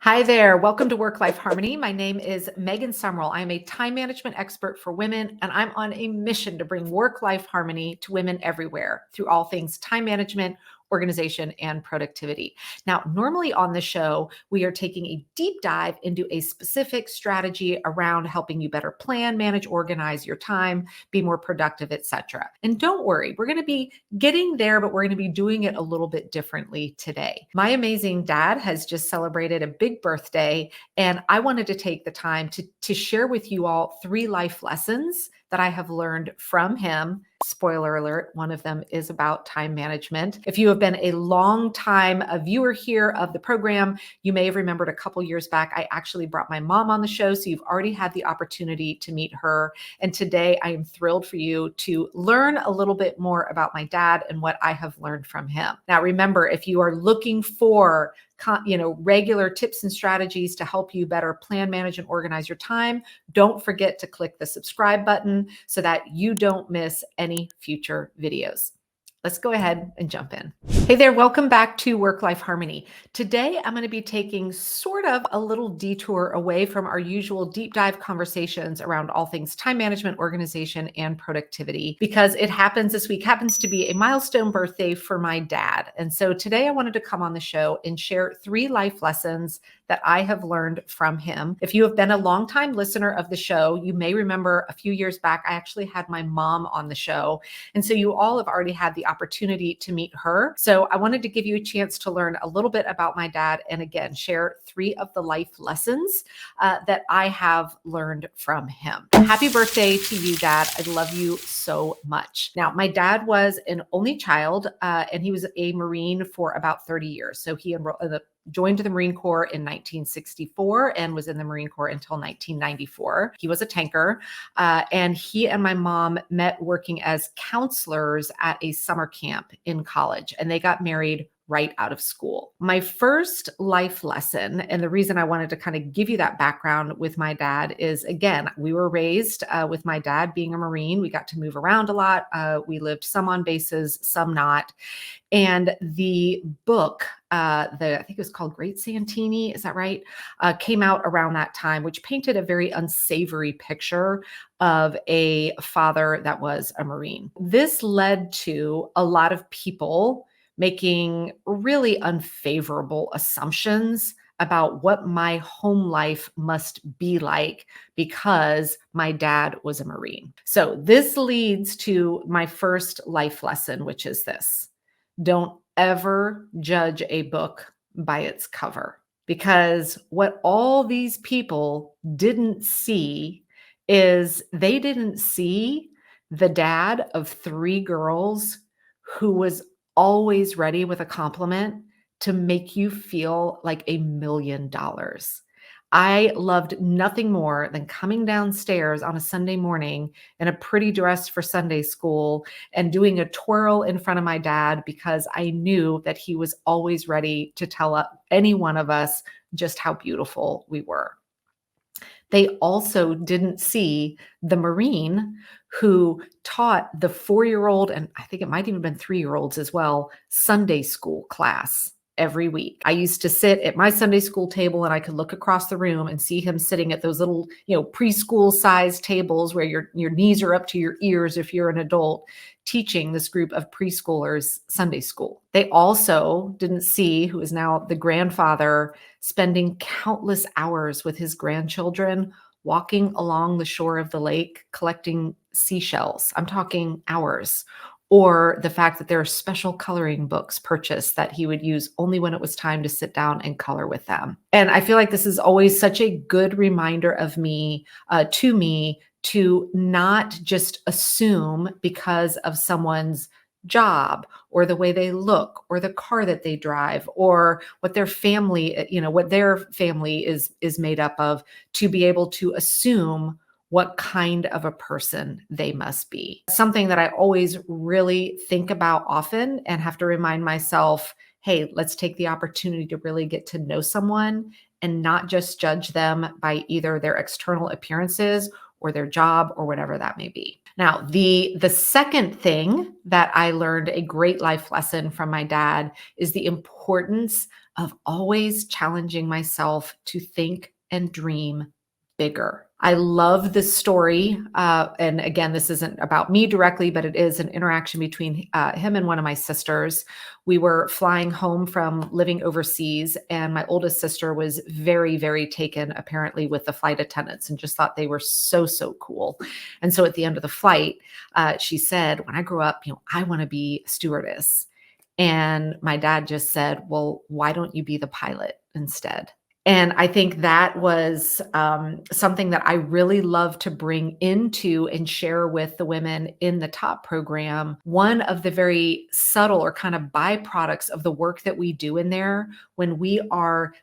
Hi there. Welcome to Work-Life Harmony. My name is Megan Sumrell. I'm a time management expert for women, and I'm on a mission to bring work-life harmony to women everywhere through all things time management, organization, and productivity. Now, normally on the show, we are taking a deep dive into a specific strategy around helping you better plan, manage, organize your time, be more productive, etc. And don't worry, we're going to be getting there, but we're going to be doing it a little bit differently today. My amazing dad has just celebrated a big birthday, and I wanted to take the time to share with you all 3 life lessons that I have learned from him. Spoiler alert, one of them is about time management. If you have been a long time a viewer here of the program, you may have remembered a couple years back, I actually brought my mom on the show. So you've already had the opportunity to meet her. And today I am thrilled for you to learn a little bit more about my dad and what I have learned from him. Now, remember, if you are looking for regular tips and strategies to help you better plan, manage, and organize your time, don't forget to click the subscribe button so that you don't miss any future videos. Let's go ahead and jump in. Hey there, welcome back to Work-Life Harmony. Today, I'm going to be taking sort of a little detour away from our usual deep dive conversations around all things time management, organization, and productivity, because it happens this week, happens to be a milestone birthday for my dad. And so today I wanted to come on the show and share 3 life lessons that I have learned from him. If you have been a longtime listener of the show, you may remember a few years back, I actually had my mom on the show. And so you all have already had the opportunity to meet her. So I wanted to give you a chance to learn a little bit about my dad and again, share 3 of the life lessons that I have learned from him. Happy birthday to you, Dad. I love you so much. Now, my dad was an only child and he was a Marine for about 30 years. So he joined the Marine Corps in 1964 and was in the Marine Corps until 1994. He was a tanker, and he and my mom met working as counselors at a summer camp in college, and they got married right out of school. My first life lesson, and the reason I wanted to kind of give you that background with my dad is, again, we were raised with my dad being a Marine. We got to move around a lot. We lived some on bases, some not. And the book, I think it was called Great Santini, is that right? Came out around that time, which painted a very unsavory picture of a father that was a Marine. This led to a lot of people making really unfavorable assumptions about what my home life must be like because my dad was a Marine. So this leads to my first life lesson, which is this: don't ever judge a book by its cover, because what all these people didn't see is they didn't see the dad of 3 girls who was always ready with a compliment to make you feel like $1 million. I loved nothing more than coming downstairs on a Sunday morning in a pretty dress for Sunday school and doing a twirl in front of my dad, because I knew that he was always ready to tell any one of us just how beautiful we were. They also didn't see the Marine who taught the 4-year-old, and I think it might even have been 3-year-olds as well, Sunday school class every week. I used to sit at my Sunday school table and I could look across the room and see him sitting at those little, preschool sized tables where your knees are up to your ears if you're an adult, teaching this group of preschoolers Sunday school. They also didn't see, who is now the grandfather, spending countless hours with his grandchildren walking along the shore of the lake collecting seashells. I'm talking hours. Or the fact that there are special coloring books purchased that he would use only when it was time to sit down and color with them. And I feel like this is always such a good reminder of me, to not just assume because of someone's job or the way they look or the car that they drive or what their family, is made up of, to be able to assume what kind of a person they must be. Something that I always really think about often and have to remind myself, hey, let's take the opportunity to really get to know someone and not just judge them by either their external appearances or their job or whatever that may be. Now, the second thing that I learned, a great life lesson from my dad, is the importance of always challenging myself to think and dream bigger. I love this story. And again, this isn't about me directly, but it is an interaction between him and one of my sisters. We were flying home from living overseas, and my oldest sister was very, very taken, apparently, with the flight attendants and just thought they were so, so cool. And so at the end of the flight, she said, when I grow up, I want to be a stewardess. And my dad just said, well, why don't you be the pilot instead? And I think that was something that I really love to bring into and share with the women in the top program. One of the very subtle or kind of byproducts of the work that we do in there, when we are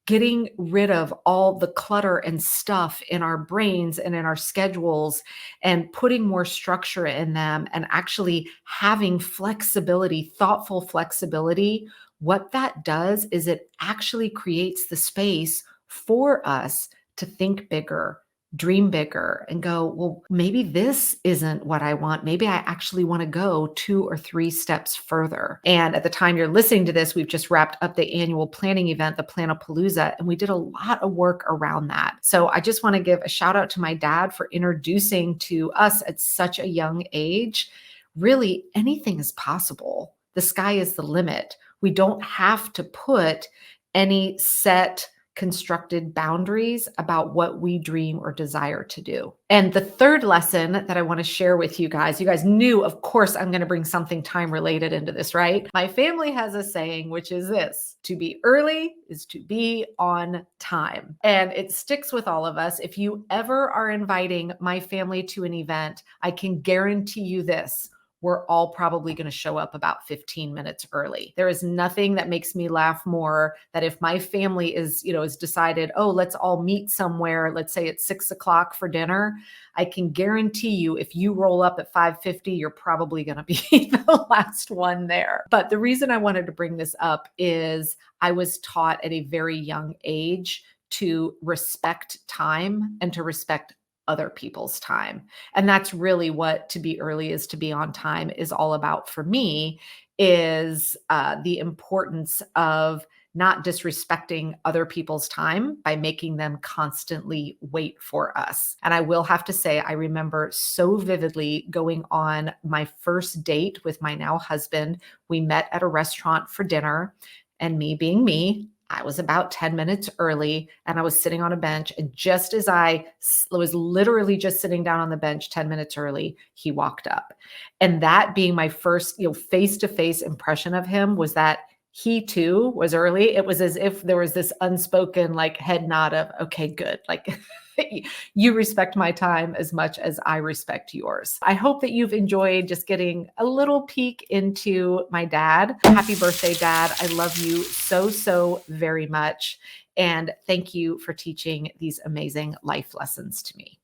getting rid of all the clutter and stuff in our brains and in our schedules and putting more structure in them and actually having flexibility, thoughtful flexibility, what that does is it actually creates the space for us to think bigger, dream bigger, and go, well, maybe this isn't what I want. Maybe I actually want to go 2 or 3 steps further. And at the time you're listening to this, we've just wrapped up the annual planning event, the Planapalooza, and we did a lot of work around that. So I just want to give a shout out to my dad for introducing to us at such a young age. Really, anything is possible. The sky is the limit. We don't have to put any set constructed boundaries about what we dream or desire to do. And the third lesson that I want to share with you guys knew, of course, I'm going to bring something time related into this, right? My family has a saying, which is this: to be early is to be on time. And it sticks with all of us. If you ever are inviting my family to an event, I can guarantee you this: we're all probably going to show up about 15 minutes early. There is nothing that makes me laugh more that if my family is decided, oh, let's all meet somewhere, let's say at 6 o'clock for dinner. I can guarantee you, if you roll up at 5:50, you're probably going to be the last one there. But the reason I wanted to bring this up is I was taught at a very young age to respect time and to respect other people's time. And that's really what to be early is to be on time is all about for me, is the importance of not disrespecting other people's time by making them constantly wait for us. And I will have to say, I remember so vividly going on my first date with my now husband. We met at a restaurant for dinner, and me being me, I was about 10 minutes early, and I was sitting on a bench. And just as I was literally just sitting down on the bench 10 minutes early, he walked up. And that being my first, face-to-face impression of him was that he too was early. It was as if there was this unspoken head nod of, okay, good. You respect my time as much as I respect yours. I hope that you've enjoyed just getting a little peek into my dad. Happy birthday, Dad. I love you so, so very much. And thank you for teaching these amazing life lessons to me.